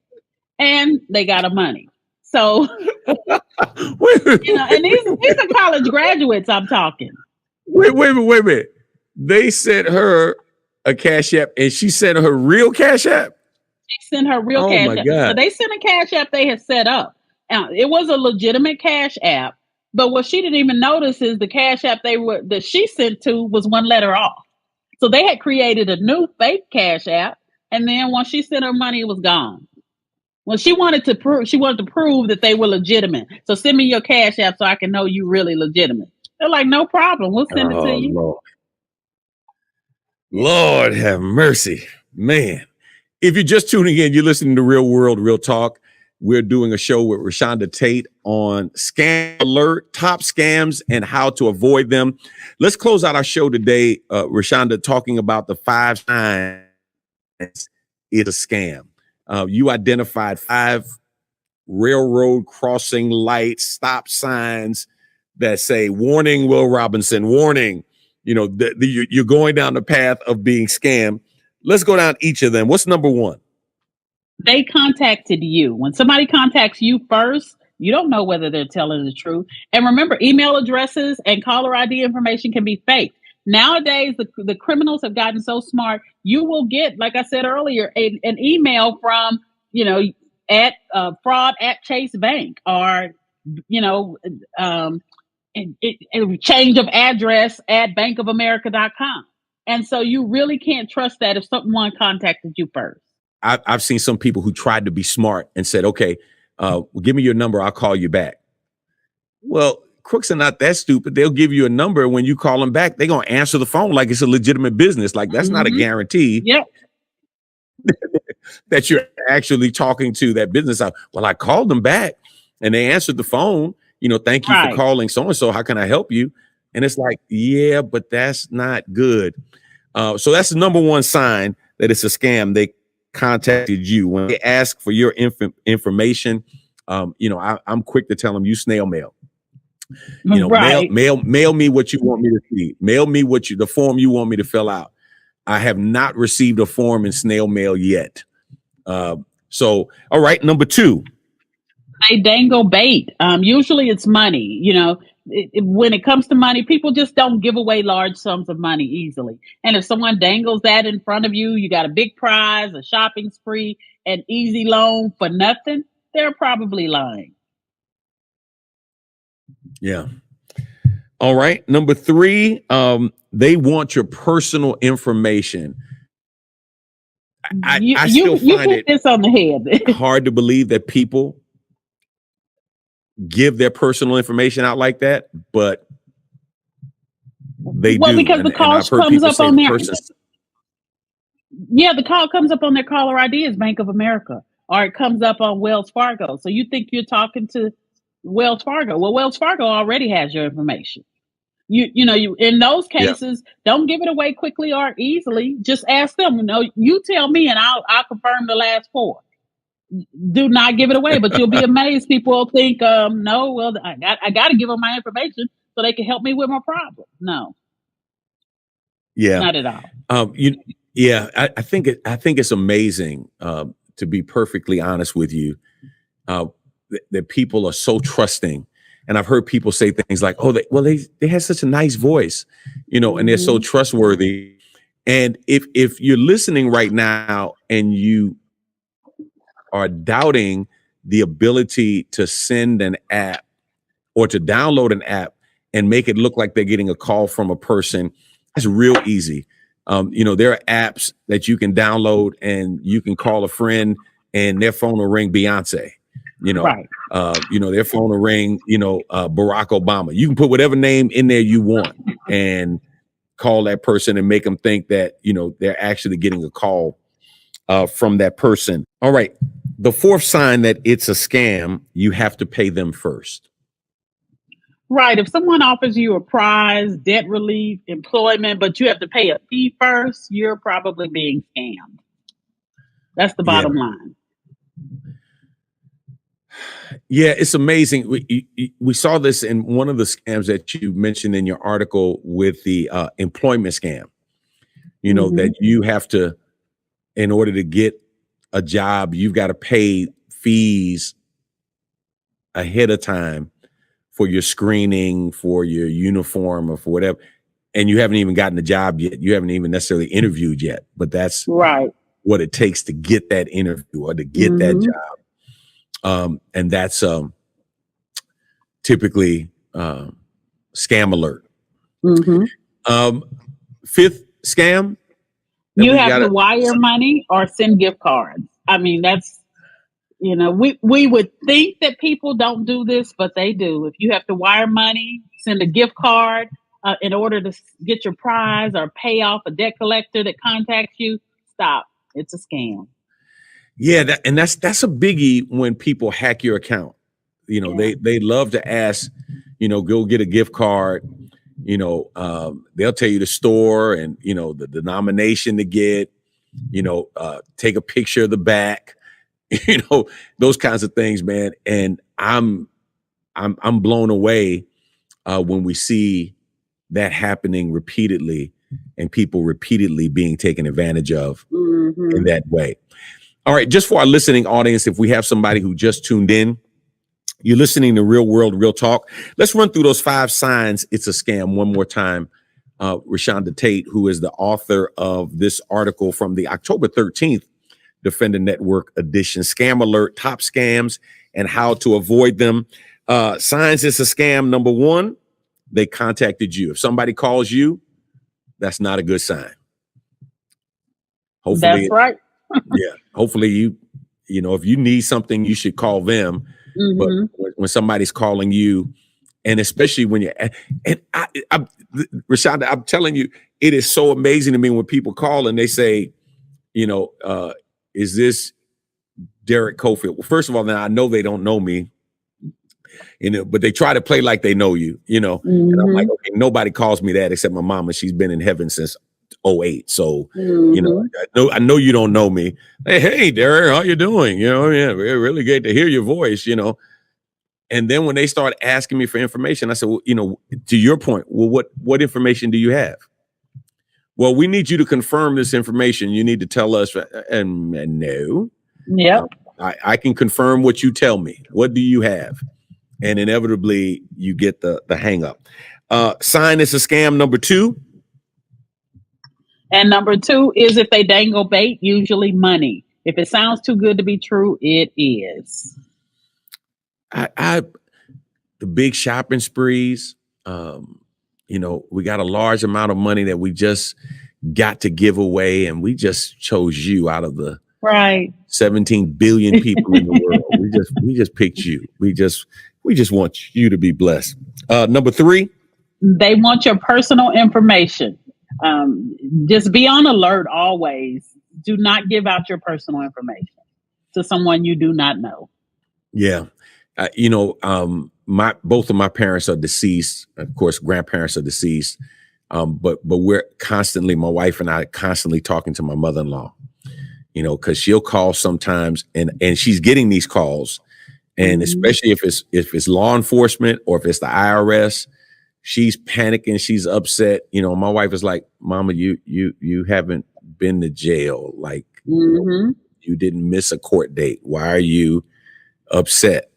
And they got her money. So, and these are college graduates I'm talking. Wait a minute. They sent her a Cash App and she sent her real Cash App? She sent her real Cash App. Oh my God. So they sent a Cash App they had set up. Now, it was a legitimate Cash App, but what she didn't even notice is the Cash App that she sent to was one letter off. So they had created a new fake Cash App, and then once she sent her money, it was gone. Well, she wanted to prove that they were legitimate. So send me your Cash App so I can know you really legitimate. They're like, no problem. We'll send it to you. Lord have mercy, man. If you're just tuning in, you're listening to Real World, Real Talk. We're doing a show with Rashonda Tate on Scam Alert, top scams and how to avoid them. Let's close out our show today, Rashonda, talking about the 5 signs it's a scam. You identified 5 railroad crossing lights, stop signs that say, warning, Will Robinson, warning. You're going down the path of being scammed. Let's go down each of them. What's number 1? They contacted you. When somebody contacts you first, you don't know whether they're telling the truth. And remember, email addresses and caller ID information can be faked. Nowadays, the criminals have gotten so smart. You will get, like I said earlier, an email from, at fraud at Chase Bank or, change of address at bankofamerica.com. And so you really can't trust that if someone contacted you first. I've seen some people who tried to be smart and said, okay, give me your number. I'll call you back. Well, crooks are not that stupid. They'll give you a number. When you call them back, they're going to answer the phone like it's a legitimate business. Like that's not a guarantee that you're actually talking to that business. Well, I called them back and they answered the phone. Thank you for calling so-and-so. How can I help you? And it's like, yeah, but that's not good. So that's the number 1 sign that it's a scam. They contacted you. When they ask for your information, I'm quick to tell them you snail mail. Mail me what you want me to see. Mail me the form you want me to fill out. I have not received a form in snail mail yet. So, all right, number 2. They dangle bait. Usually it's money. When it comes to money, people just don't give away large sums of money easily. And if someone dangles that in front of you, you got a big prize, a shopping spree, an easy loan for nothing, they're probably lying. Yeah. All right. Number 3, they want your personal information. I still find hit this on the head. hard to believe that people give their personal information out like that, but they do. Because the call comes up on their the call comes up on their caller ID as Bank of America, or it comes up on Wells Fargo. So you think you're talking to Wells Fargo. Well, Wells Fargo already has your information. You in those Yeah. cases, don't give it away quickly or easily. Just ask them. You tell me, and I'll confirm the last four. Do not give it away, but you'll be amazed. People will think, no, well, I got to give them my information so they can help me with my problem. No, Yeah. not at all. I think it's amazing, to be perfectly honest with you, that people are so trusting. And I've heard people say things like, "Oh, they have such a nice voice," and they're so trustworthy. And if you're listening right now and you are doubting the ability to send an app or to download an app and make it look like they're getting a call from a person, that's real easy. There are apps that you can download and you can call a friend and their phone will ring Beyonce. Right. Their phone will ring, Barack Obama. You can put whatever name in there you want and call that person and make them think that, they're actually getting a call from that person. All right. The fourth sign that it's a scam, you have to pay them first. Right. If someone offers you a prize, debt relief, employment, but you have to pay a fee first, you're probably being scammed. That's the bottom line. Yeah, it's amazing. We saw this in one of the scams that you mentioned in your article with the employment scam. That you have to, in order to get a job, you've got to pay fees ahead of time for your screening, for your uniform, or for whatever. And you haven't even gotten the job yet. You haven't even necessarily interviewed yet, but that's right what it takes to get that interview or to get that job. And that's typically scam alert. Fifth scam. You have to wire money or send gift cards. I mean, that's, we would think that people don't do this, but they do. If you have to wire money, send a gift card in order to get your prize or pay off a debt collector that contacts you, stop. It's a scam. Yeah, that's a biggie when people hack your account. They love to ask, go get a gift card. They'll tell you the store and the denomination to get. Take a picture of the back. Those kinds of things, man. And I'm blown away when we see that happening repeatedly and people repeatedly being taken advantage of in that way. All right, just for our listening audience, if we have somebody who just tuned in, you're listening to Real World, Real Talk. Let's run through those 5 signs it's a scam one more time. Rashonda Tate, who is the author of this article from the October 13th Defender Network edition, Scam Alert, Top Scams and How to Avoid Them. Signs it's a scam. Number 1, they contacted you. If somebody calls you, that's not a good sign. Hopefully, that's right. Yeah. Hopefully if you need something, you should call them. But when somebody's calling you, and especially when you're, and Rashonda, I'm telling you, it is so amazing to me when people call and they say, is this Derek Cofield? Well, first of all, now I know they don't know me, but they try to play like they know you, and I'm like, okay, nobody calls me that except my mama. She's been in heaven since 2008. So, I know you don't know me. Hey, Derek, how you doing? Really great to hear your voice, And then when they start asking me for information, I said, well, to your point, well, what information do you have? Well, we need you to confirm this information. You need to tell us. And no. Yep. I can confirm what you tell me. What do you have? And inevitably, you get the hang up. Sign it's a scam. Number 2. And number 2 is if they dangle bait, usually money. If it sounds too good to be true, it is. The big shopping sprees, we got a large amount of money that we just got to give away, and we just chose you out of the 17 billion people in the world. We just picked you. We just want you to be blessed. Number 3, they want your personal information. Just be on alert always. Do not give out your personal information to someone you do not know. Yeah. both of my parents are deceased. Of course, grandparents are deceased. But we're constantly, my wife and I, constantly talking to my mother-in-law, because she'll call sometimes, and she's getting these calls, and especially if it's law enforcement or if it's the IRS, she's panicking, she's upset. My wife is like, "Mama, you haven't been to jail, like you didn't miss a court date. Why are you upset?"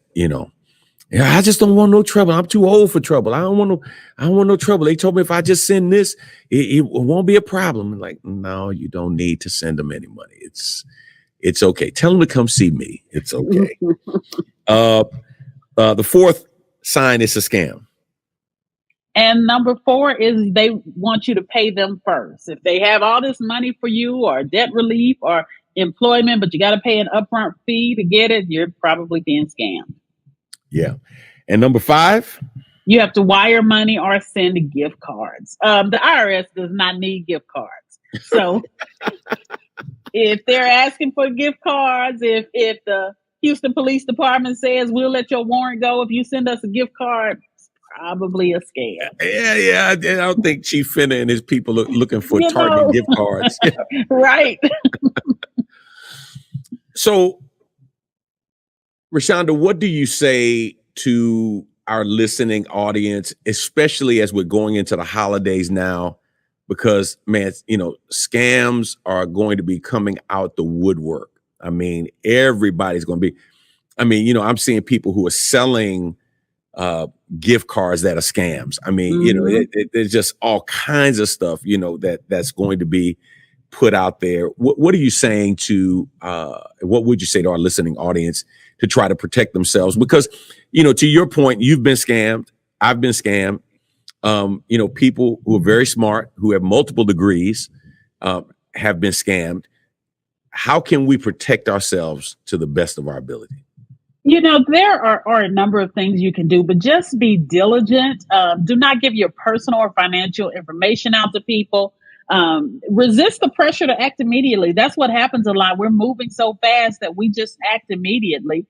I just don't want no trouble. I'm too old for trouble. I don't want no trouble. They told me if I just send this, it won't be a problem. I'm like, no, you don't need to send them any money. It's okay. Tell them to come see me. It's okay. The fourth sign is a scam. And number 4 is they want you to pay them first. If they have all this money for you or debt relief or employment, but you got to pay an upfront fee to get it, you're probably being scammed. Yeah. And number 5? You have to wire money or send gift cards. The IRS does not need gift cards. So if they're asking for gift cards, if the Houston Police Department says we'll let your warrant go if you send us a gift card, it's probably a scam. Yeah. I don't think Chief Finner and his people looking for target gift cards. Right. So, Rashonda, what do you say to our listening audience, especially as we're going into the holidays now? Because, man, scams are going to be coming out the woodwork. I mean, everybody's going to be. I mean, I'm seeing people who are selling gift cards that are scams. I mean, there's just all kinds of stuff, that's going to be put out there. What are you saying to? What would you say to our listening audience to try to protect themselves? Because, to your point, you've been scammed. I've been scammed. People who are very smart, who have multiple degrees, have been scammed. How can we protect ourselves to the best of our ability? There are a number of things you can do, but just be diligent. Do not give your personal or financial information out to people. Resist the pressure to act immediately. That's what happens a lot. We're moving so fast that we just act immediately.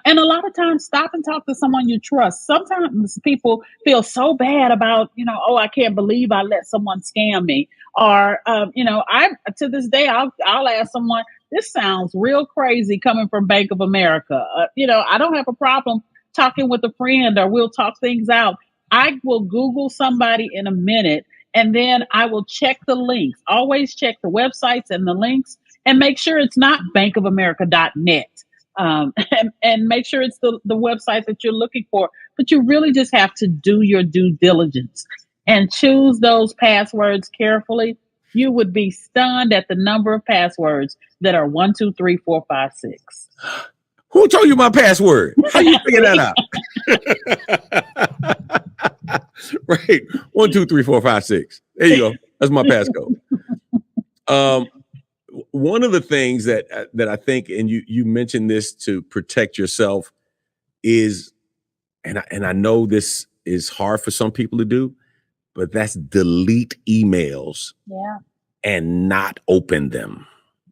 And a lot of times, stop and talk to someone you trust. Sometimes people feel so bad about, I can't believe I let someone scam me. Or, to this day, I'll ask someone, this sounds real crazy coming from Bank of America. I don't have a problem talking with a friend, or we'll talk things out. I will Google somebody in a minute, and then I will check the links. Always check the websites and the links, and make sure it's not bankofamerica.net. And make sure it's the website that you're looking for. But you really just have to do your due diligence and choose those passwords carefully. You would be stunned at the number of passwords that are 1, 2, 3, 4, 5, 6. Who told you my password? How you figure that out? Right. 1, 2, 3, 4, 5, 6. There you go. That's my passcode. One of the things that I think, and you mentioned this to protect yourself, is, and I know this is hard for some people to do, but that's delete emails and not open them.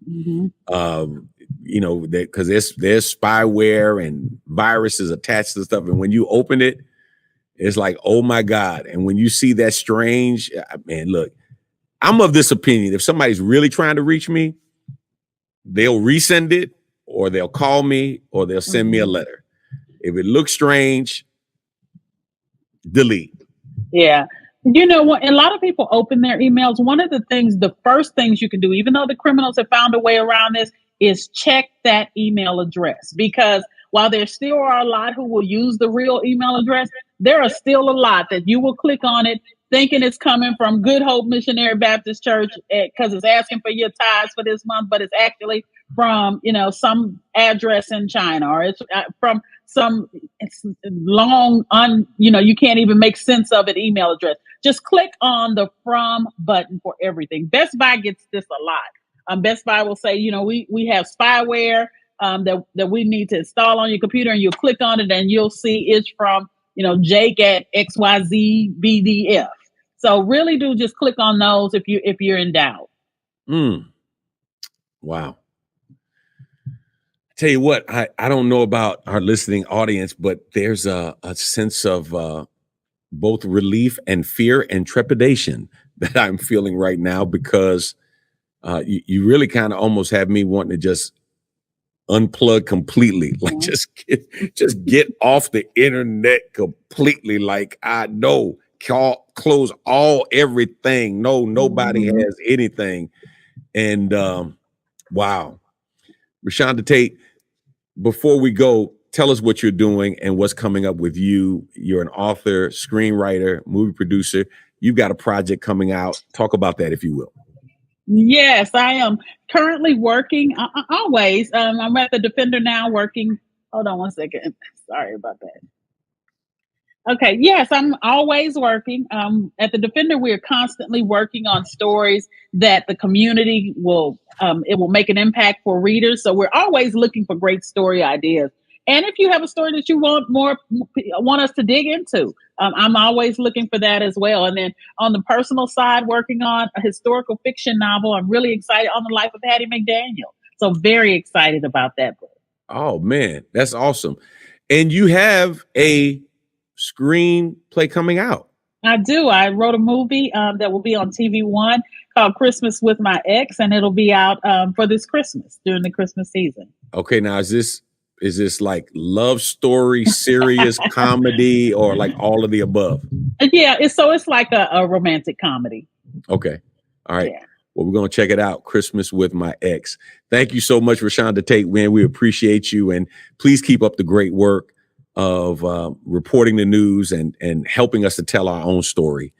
Because there's spyware and viruses attached to stuff, and when you open it, it's like, oh my God. And when you see that strange, man, look, I'm of this opinion. If somebody's really trying to reach me, they'll resend it, or they'll call me, or they'll send me a letter. If it looks strange, delete. Yeah. A lot of people open their emails. One of the first things you can do, even though the criminals have found a way around this, is check that email address. Because while there still are a lot who will use the real email address, there are still a lot that you will click on it thinking it's coming from Good Hope Missionary Baptist Church because it's asking for your tithes for this month, but it's actually from, some address in China, or it's from some long, you can't even make sense of it email address. Just click on the from button for everything. Best Buy gets this a lot. Best Buy will say, we have spyware that we need to install on your computer, and you'll click on it and you'll see it's from, Jake at XYZ BDF. So really do just click on those if you're in doubt. Wow. Tell you what, I don't know about our listening audience, but there's a sense of both relief and fear and trepidation that I'm feeling right now, because you really kind of almost have me wanting to just unplug completely, like just get off the internet completely. Like, I know, close everything. No, nobody has anything. And wow. Rashonda Tate, before we go, tell us what you're doing and what's coming up with you. You're an author, screenwriter, movie producer. You've got a project coming out. Talk about that, if you will. Yes, I am currently working. Always. I'm at the Defender now working. Hold on one second. Sorry about that. Okay. Yes, I'm always working. At the Defender, we are constantly working on stories that the community will make an impact for readers. So we're always looking for great story ideas. And if you have a story that you want us to dig into, I'm always looking for that as well. And then on the personal side, working on a historical fiction novel. I'm really excited on the life of Hattie McDaniel. So very excited about that book. Oh man, that's awesome. And you have a screenplay coming out. I do. I wrote a movie that will be on TV1 called Christmas with My Ex, and it'll be out for this Christmas, during the Christmas season. Okay, now is this like love story, serious comedy, or like all of the above? Yeah, it's like a romantic comedy. Okay. All right. Yeah. Well, we're going to check it out. Christmas with My Ex. Thank you so much, Rashonda Tate. Man, we appreciate you. And please keep up the great work of reporting the news and helping us to tell our own story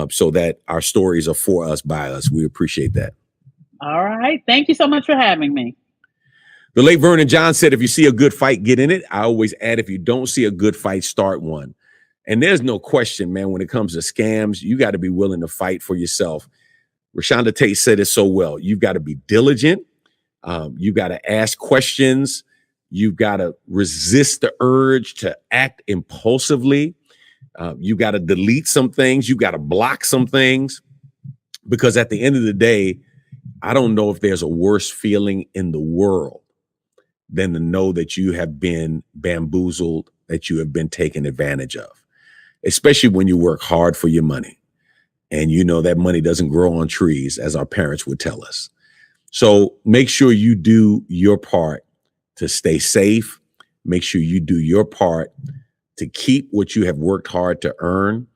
so that our stories are for us, by us. We appreciate that. All right. Thank you so much for having me. The late Vernon John said, if you see a good fight, get in it. I always add, if you don't see a good fight, start one. And there's no question, man, when it comes to scams, you got to be willing to fight for yourself. Rashonda Tate said it so well. You've got to be diligent. You've got to ask questions. You've got to resist the urge to act impulsively. You got to delete some things. You got to block some things, because at the end of the day, I don't know if there's a worse feeling in the world than to know that you have been bamboozled, that you have been taken advantage of, especially when you work hard for your money. And you know that money doesn't grow on trees, as our parents would tell us. So make sure you do your part to stay safe. Make sure you do your part to keep what you have worked hard to earn.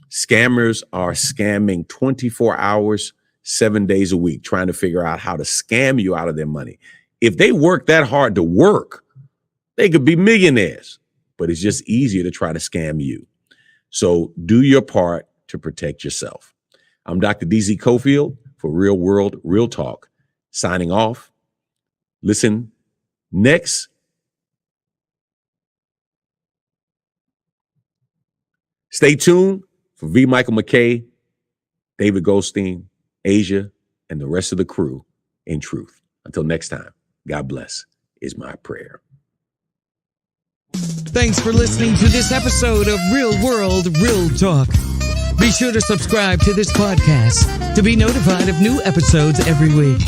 Scammers are scamming 24 hours, 7 days a week, trying to figure out how to scam you out of their money. If they work that hard to work, they could be millionaires, but it's just easier to try to scam you. So do your part to protect yourself. I'm Dr. DZ Cofield for Real World, Real Talk, signing off. Listen next. Stay tuned for V. Michael McKay, David Goldstein, Asia, and the rest of the crew in Truth. Until next time, God bless is my prayer. Thanks for listening to this episode of Real World, Real Talk. Be sure to subscribe to this podcast to be notified of new episodes every week.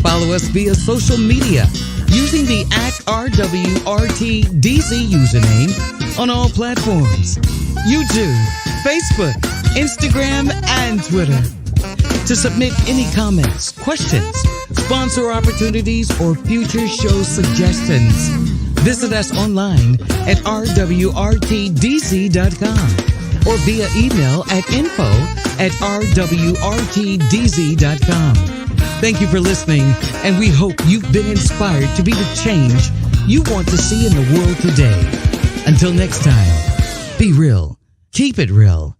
Follow us via social media using the @RWRTDZ username on all platforms: YouTube, Facebook, Instagram, and Twitter. To submit any comments, questions, sponsor opportunities, or future show suggestions, visit us online at rwrtdz.com or via email at info@rwrtdz.com. Thank you for listening, and we hope you've been inspired to be the change you want to see in the world today. Until next time, be real, keep it real,